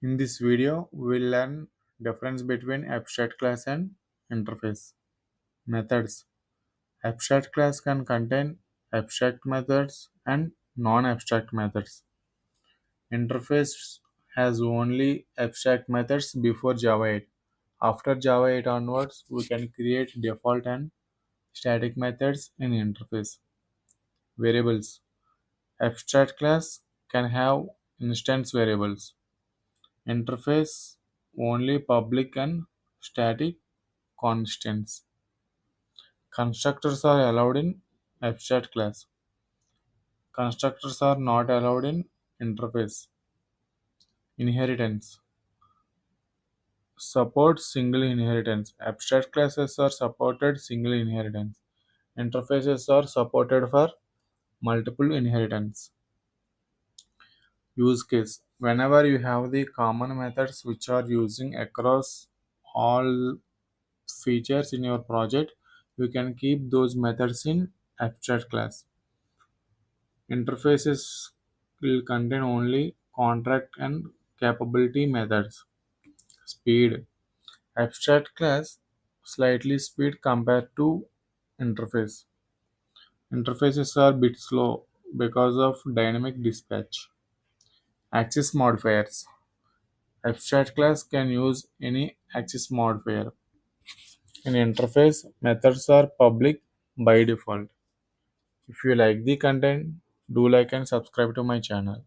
In this video, we'll learn difference between abstract class and interface. Methods. Abstract class can contain abstract methods and non-abstract methods. Interface has only abstract methods before Java 8. After Java 8 onwards, we can create default and static methods in interface. Variables. Abstract class can have instance variables. Interface only public and static constants. Constructors are allowed in abstract class. Constructors are not allowed in interface. Inheritance supports single inheritance. Abstract classes are supported single inheritance. Interfaces are supported for multiple inheritance. Use case. Whenever you have the common methods which are using across all features in your project, you can keep those methods in abstract class. Interfaces will contain only contract and capability methods. Speed. Abstract class slightly speed compared to interface. Interfaces are bit slow because of dynamic dispatch. Access modifiers. Abstract class can use any access modifier. In interface, methods are public by default. If you like the content, do like and subscribe to my channel.